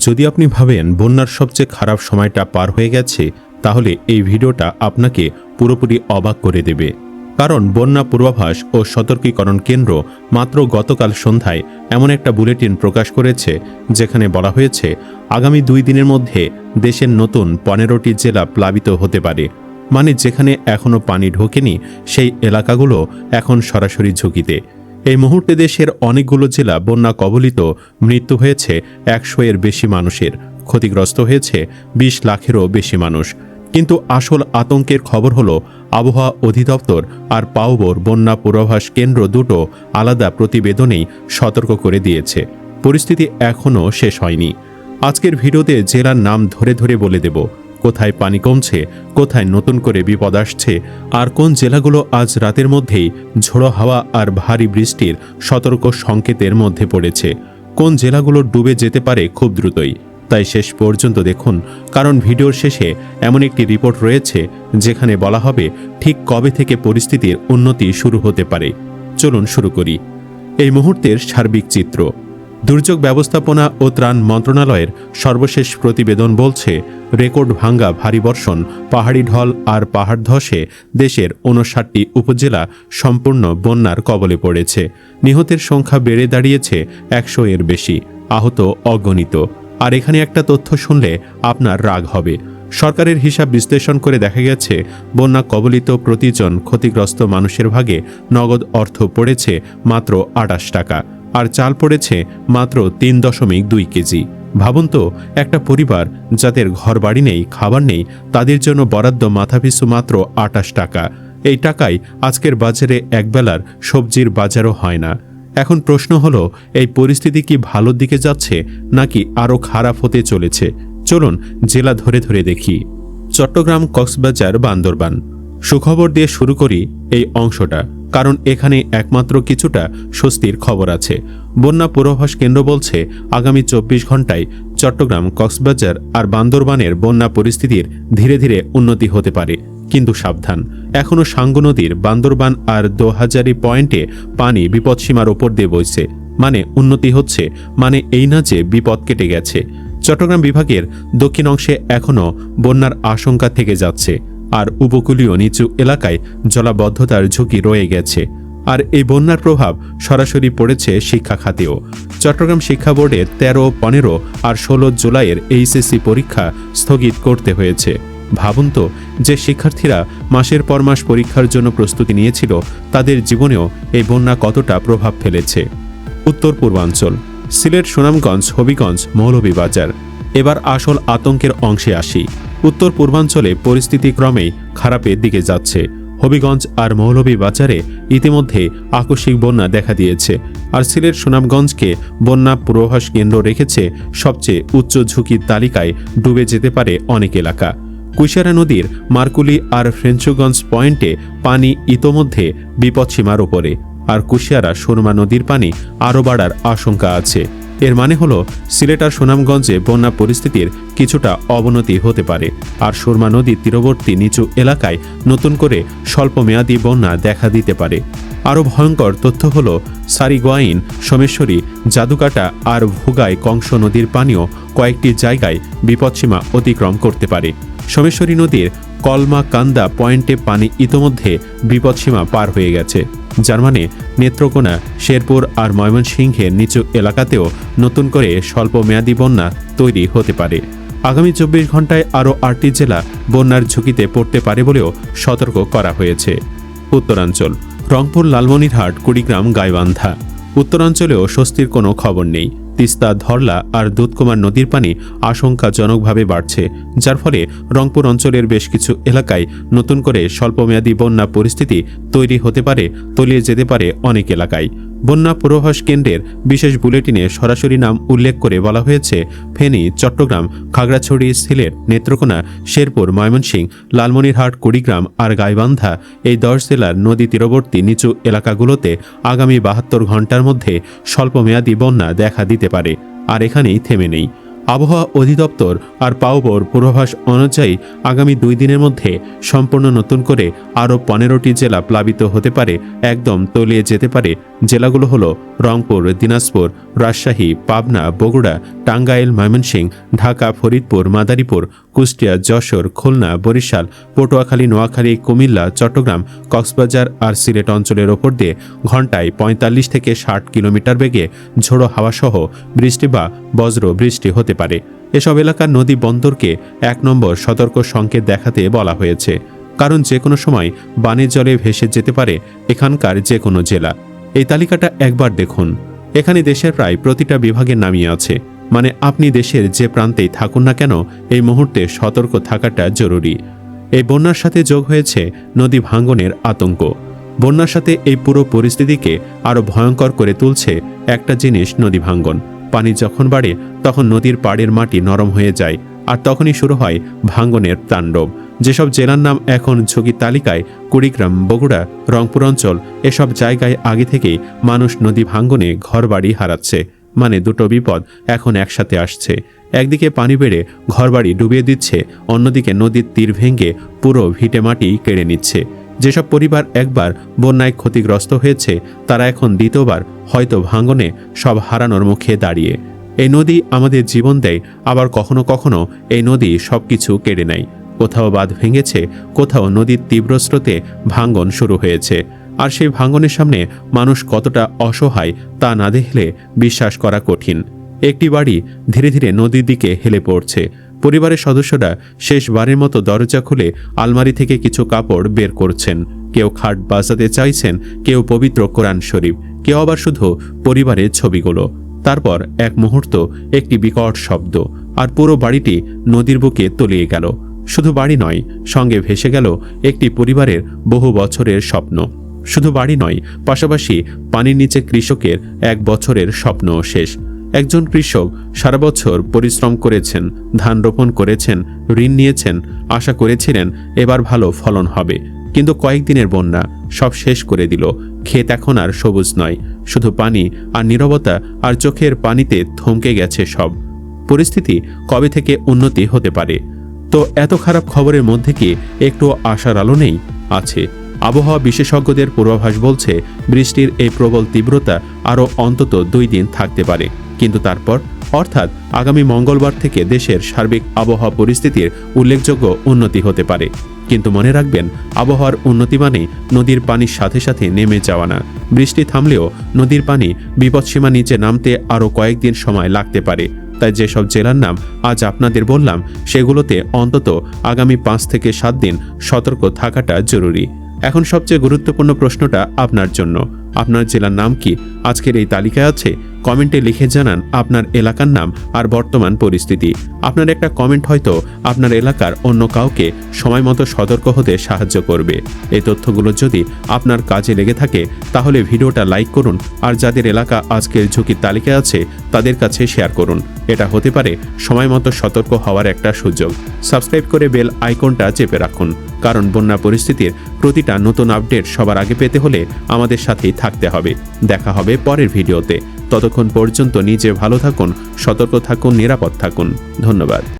যদি আপনি ভাবেন বন্যার সবচেয়ে খারাপ সময়টা পার হয়ে গেছে, তাহলে এই ভিডিওটা আপনাকে পুরোপুরি অবাক করে দেবে। কারণ বন্যা পূর্বাভাস ও সতর্কীকরণ কেন্দ্র মাত্র গতকাল সন্ধ্যায় এমন একটা বুলেটিন প্রকাশ করেছে, যেখানে বলা হয়েছে আগামী 2 দিনের মধ্যে দেশের নতুন 15টি জেলা প্লাবিত হতে পারে। মানে যেখানে এখনও পানি ঢোকেনি সেই এলাকাগুলো এখন সরাসরি ঝুঁকিতে। এই মুহূর্তে দেশের অনেকগুলো জেলা বন্যা কবলিত, মৃত্যু হয়েছে 100-এর বেশি মানুষের, ক্ষতিগ্রস্ত হয়েছে 20 লাখেরও বেশি মানুষ। কিন্তু আসল আতঙ্কের খবর হলো আবহাওয়া অধিদপ্তর আর পাওবোর বন্যা পূর্বাভাস কেন্দ্র দুটো আলাদা প্রতিবেদনেই সতর্ক করে দিয়েছে পরিস্থিতি এখনও শেষ হয়নি। আজকের ভিডিওতে জেলার নাম ধরে ধরে বলে দেব কোথায় পানি কমছে, কোথায় নতুন করে বিপদ আসছে, আর কোন জেলাগুলো আজ রাতের মধ্যেই ঝোড়ো হাওয়া আর ভারী বৃষ্টির সতর্ক সংকেতের মধ্যে পড়েছে। কোন জেলাগুলো ডুবে যেতে পারে খুব দ্রুতই। তাই শেষ পর্যন্ত দেখুন, কারণ ভিডিওর শেষে এমন একটি রিপোর্ট রয়েছে যেখানে বলা হবে ঠিক কবে থেকে পরিস্থিতির উন্নতি শুরু হতে পারে। চলুন শুরু করি। এই মুহূর্তের সার্বিক চিত্র। দুর্যোগ ব্যবস্থাপনা ও ত্রাণ মন্ত্রণালয়ের সর্বশেষ প্রতিবেদন বলছে, রেকর্ড ভাঙ্গা ভারী বর্ষণ, পাহাড়ি ঢল আর পাহাড় ধসে দেশের 59টি উপজেলা সম্পূর্ণ বন্যার কবলে পড়েছে। নিহতের সংখ্যা বেড়ে দাঁড়িয়েছে 100-এর বেশি, আহত অগণিত। আর এখানে একটা তথ্য শুনলে আপনার রাগ হবে। সরকারের হিসাব বিশ্লেষণ করে দেখা গেছে বন্যা কবলিত প্রতিজন ক্ষতিগ্রস্ত মানুষের ভাগে নগদ অর্থ পড়েছে মাত্র 28 টাকা, আর চাল পড়েছে মাত্র 3.2 কেজি। ভাবুন তো, একটা পরিবার যাদের ঘর বাড়ি নেই, খাবার নেই, তাদের জন্য বরাদ্দ মাথাপিছু মাত্র 28 টাকা। এই টাকায় আজকের বাজারে একবেলার সবজির বাজারও হয় না। এখন প্রশ্ন হলো, এই পরিস্থিতি কি ভালোর দিকে যাচ্ছে নাকি আরও খারাপ হতে চলেছে? চলুন জেলা ধরে ধরে দেখি। চট্টগ্রাম, কক্সবাজার, বান্দরবান। সুখবর দিয়ে শুরু করি এই অংশটা, কারণ এখানে একমাত্র কিছুটা স্বস্তির খবর আছে। বন্যা পূর্বাভাস কেন্দ্র বলছে আগামী 24 ঘন্টায় চট্টগ্রাম, কক্সবাজার আর বান্দরবানের বন্যা পরিস্থিতির ধীরে ধীরে উন্নতি হতে পারে। কিন্তু সাবধান, এখনও সাঙ্গু নদীর বান্দরবান আর দোহাজারি পয়েন্টে পানি বিপদসীমার ওপর দিয়ে বইছে। মানে উন্নতি হচ্ছে, মানে এই না যে বিপদ কেটে গেছে। চট্টগ্রাম বিভাগের দক্ষিণ অংশে এখনও বন্যার আশঙ্কা থেকে যাচ্ছে, আর উপকূলীয় নিচু এলাকায় জলাবদ্ধতার ঝুঁকি রয়ে গেছে। আর এই বন্যার প্রভাব সরাসরি পড়েছে শিক্ষা খাতেও। চট্টগ্রাম শিক্ষা বোর্ডের 13, 15 আর 16 জুলাইয়ের এইচএসসি পরীক্ষা স্থগিত করতে হয়েছে। ভাবুন তো, যে শিক্ষার্থীরা মাসের পর মাস পরীক্ষার জন্য প্রস্তুতি নিয়েছিল, তাদের জীবনেও এই বন্যা কতটা প্রভাব ফেলেছে। উত্তর পূর্বাঞ্চল, সিলেট, সুনামগঞ্জ, হবিগঞ্জ, মৌলভীবাজার। এবার আসল আতঙ্কের অংশে আসি। উত্তর পূর্বাঞ্চলে পরিস্থিতি ক্রমেই খারাপের দিকে যাচ্ছে। হবিগঞ্জ আর মৌলভীবাজারে ইতিমধ্যে আকস্মিক বন্যা দেখা দিয়েছে, আর সিলেট, সুনামগঞ্জকে বন্যা পূর্বাভাস কেন্দ্র রেখেছে সবচেয়ে উচ্চ ঝুঁকির তালিকায়। ডুবে যেতে পারে অনেক এলাকা। কুশিয়ারা নদীর মারকুলি আর ফ্রেঞ্চগঞ্জ পয়েন্টে পানি ইতোমধ্যে বিপদসীমার ওপরে, আর কুশিয়ারা সুরমা নদীর পানি আরও বাড়ার আশঙ্কা আছে। এর মানে হলো সিলেট আর সুনামগঞ্জে বন্যা পরিস্থিতির কিছুটা অবনতি হতে পারে, আর সুরমা নদীর তীরবর্তী নিচু এলাকায় নতুন করে স্বল্পমেয়াদী বন্যা দেখা দিতে পারে। আরও ভয়ঙ্কর তথ্য হলো সারিগোয়াইন, সোমেশ্বরী, জাদুকাটা আর ভুগায় কংস নদীর পানিও কয়েকটি জায়গায় বিপদসীমা অতিক্রম করতে পারে। সোমেশ্বরী নদীর কলমা কান্দা পয়েন্টে পানি ইতোমধ্যে বিপদসীমা পার হয়ে গেছে, যার মানে নেত্রকোনা, শেরপুর আর ময়মনসিংহের নিচু এলাকাতেও নতুন করে স্বল্পমেয়াদী বন্যা তৈরি হতে পারে। আগামী 24 ঘন্টায় আরও 8টি জেলা বন্যার ঝুঁকিতে পড়তে পারে বলেও সতর্ক করা হয়েছে। উত্তরাঞ্চল, রংপুর, লালমনিরহাট, কুড়িগ্রাম, গাইবান্ধা। উত্তরাঞ্চলেও স্বস্তির কোনো খবর নেই। তিস্তা, ধরলা আর দুধকুমার নদীর পানি আশঙ্কাজনকভাবে বাড়ছে, যার ফলে রংপুর অঞ্চলের বেশ কিছু এলাকায় নতুন করে স্বল্পমেয়াদী বন্যা পরিস্থিতি তৈরি হতে পারে, তলিয়ে যেতে পারে অনেক এলাকায়। বন্যা পূর্বাভাস কেন্দ্রের বিশেষ বুলেটিনে সরাসরি নাম উল্লেখ করে বলা হয়েছে, ফেনী, চট্টগ্রাম, খাগড়াছড়ি, সিলেট, নেত্রকোনা, শেরপুর, ময়মনসিংহ, লালমনিরহাট, কুড়িগ্রাম আর গাইবান্ধা এই 10 জেলার নদী তীরবর্তী নিচু এলাকাগুলোতে আগামী 72 ঘন্টার মধ্যে স্বল্পমেয়াদী বন্যা দেখা দিতে পারে। আর এখানেই থেমে নেই। আবহাওয়া অধিদপ্তর আর পাওবর পূর্বাভাস অনুযায়ী আগামী 2 দিনের মধ্যে সম্পূর্ণ নতুন করে আরও 15টি জেলা প্লাবিত হতে পারে, একদম তলিয়ে যেতে পারে। জেলাগুলো হলো রংপুর, দিনাজপুর, রাজশাহী, পাবনা, বগুড়া, টাঙ্গাইল, ময়মনসিংহ, ঢাকা, ফরিদপুর, মাদারীপুর, কুষ্টিয়া, যশোর, খুলনা, বরিশাল, পটুয়াখালী, নোয়াখালী, কুমিল্লা, চট্টগ্রাম, কক্সবাজার আর সিলেট অঞ্চলের ওপর দিয়ে ঘন্টায় 45 থেকে 60 কিলোমিটার বেগে ঝোড়ো হাওয়াসহ বৃষ্টি বা বজ্র বৃষ্টি হতে পারে। এসব এলাকার নদী বন্দরকে 1 নম্বর সতর্ক সংকেত দেখাতে বলা হয়েছে, কারণ যে কোনো সময় বানের জলে ভেসে যেতে পারে এখানকার যে কোনো জেলা। এই তালিকাটা একবার দেখুন। এখানে দেশের প্রায় প্রতিটা বিভাগের নামই আছে, মানে আপনি দেশের যে প্রান্তেই থাকুন না কেন এই মুহূর্তে সতর্ক থাকাটা জরুরি। এই বন্যার সাথে যোগ হয়েছে নদী ভাঙ্গনের আতঙ্ক। বন্যার সাথে এই পুরো পরিস্থিতিকে আরও ভয়ঙ্কর করে তুলছে একটা জিনিস, নদী ভাঙ্গন। পানি যখন বাড়ে তখন নদীর পাড়ের মাটি নরম হয়ে যায়, আর তখনই শুরু হয় ভাঙ্গনের তাণ্ডব। যেসব জেলার নাম এখন ঝুঁকি তালিকায়, কুড়িগ্রাম, বগুড়া, রংপুর অঞ্চল, এসব জায়গায় আগে থেকেই মানুষ নদী ভাঙ্গনে ঘরবাড়ি হারাচ্ছে। মানে দুটো বিপদ এখন একসাথে আসছে। একদিকে পানি বেড়ে ঘরবাড়ি ডুবিয়ে দিচ্ছে, অন্যদিকে নদীর তীর ভেঙে পুরো ভিটে মাটি কেড়ে নিচ্ছে। যেসব পরিবার একবার বন্যায় ক্ষতিগ্রস্ত হয়েছে তারা এখন দ্বিতীয়বার হয়তো ভাঙ্গনে সব হারানোর মুখে দাঁড়িয়ে। এই নদী আমাদের জীবন দেয়, আবার কখনো কখনো এই নদী সবকিছু কেড়ে নেয়। কোথাও বাঁধ ভেঙেছে, কোথাও নদীর তীব্র স্রোতে ভাঙ্গন শুরু হয়েছে। আর সেই ভাঙ্গনের সামনে মানুষ কতটা অসহায় তা না দেখলে বিশ্বাস করা কঠিন। একটি বাড়ি ধীরে ধীরে নদীর দিকে হেলে পড়ছে। পরিবারের সদস্যরা শেষবারের মতো দরজা খুলে আলমারি থেকে কিছু কাপড় বের করছেন। কেউ খাট বাজাতে চাইছেন, কেউ পবিত্র কোরআন শরীফ, কেউ আবার শুধু পরিবারের ছবিগুলো। তারপর এক মুহূর্ত একটি বিকট শব্দ, আর পুরো বাড়িটি নদীর বুকে তলিয়ে গেল। শুধু বাড়ি নয়, সঙ্গে ভেসে গেল একটি পরিবারের বহু বছরের স্বপ্ন। শুধু বাড়ি নয়, পাশাপাশি পানির নিচে কৃষকের 1 বছরের স্বপ্নও শেষ। একজন কৃষক সারা বছর পরিশ্রম করেছেন, ধান রোপণ করেছেন, ঋণ নিয়েছেন, আশা করেছিলেন এবার ভালো ফলন হবে, কিন্তু কয়েকদিনের বন্যা সব শেষ করে দিল। ক্ষেত এখন আর সবুজ নয়, শুধু পানি আর নীরবতা, আর চোখের পানিতে থমকে গেছে সব। পরিস্থিতি কবে থেকে উন্নতি হতে পারে? তো এত খারাপ খবরের মধ্যে কি একটু আশার আলো নেই? আছে। আবহাওয়া বিশেষজ্ঞদের পূর্বাভাস বলছে বৃষ্টির এই প্রবল তীব্রতা আরও অন্তত 2 দিন থাকতে পারে। কিন্তু তারপর, অর্থাৎ আগামী মঙ্গলবার থেকে দেশের সার্বিক আবহাওয়া পরিস্থিতির উল্লেখযোগ্য উন্নতি হতে পারে। কিন্তু মনে রাখবেন, আবহাওয়ার উন্নতি মানে নদীর পানির সাথে সাথে নেমে যাওয়া না। বৃষ্টি থামলেও নদীর পানি বিপদসীমা নিচে নামতে আরও কয়েকদিন সময় লাগতে পারে। তাই যেসব জেলার নাম আজ আপনাদের বললাম সেগুলোতে অন্তত আগামী 5 থেকে 7 দিন সতর্ক থাকাটা জরুরি। এখন সবচেয়ে গুরুত্বপূর্ণ প্রশ্নটা আপনার জন্য, আপনার জেলার নাম কি আজকের এই তালিকায় আছে? কমেন্টে লিখে জানান আপনার এলাকার নাম আর বর্তমান পরিস্থিতি। আপনার একটা কমেন্ট হয়তো আপনার এলাকার অন্য কাউকে সময় মতো সতর্ক হতে সাহায্য করবে। এই তথ্যগুলো যদি আপনার কাজে লেগে থাকে তাহলে ভিডিওটা লাইক করুন, আর যাদের এলাকা আজকের ঝুঁকির তালিকায় আছে তাদের কাছে শেয়ার করুন। এটা হতে পারে সময় মতো সতর্ক হওয়ার একটা সুযোগ। সাবস্ক্রাইব করে বেল আইকনটা চেপে রাখুন, কারণ বন্যা পরিস্থিতির প্রতিটা নতুন আপডেট সবার আগে পেতে হলে আমাদের সাথেই থাকতে হবে। দেখা হবে পরের ভিডিওতে। ততক্ষণ পর্যন্ত নিজে ভালো থাকুন, সতর্ক থাকুন, নিরাপদ থাকুন। ধন্যবাদ।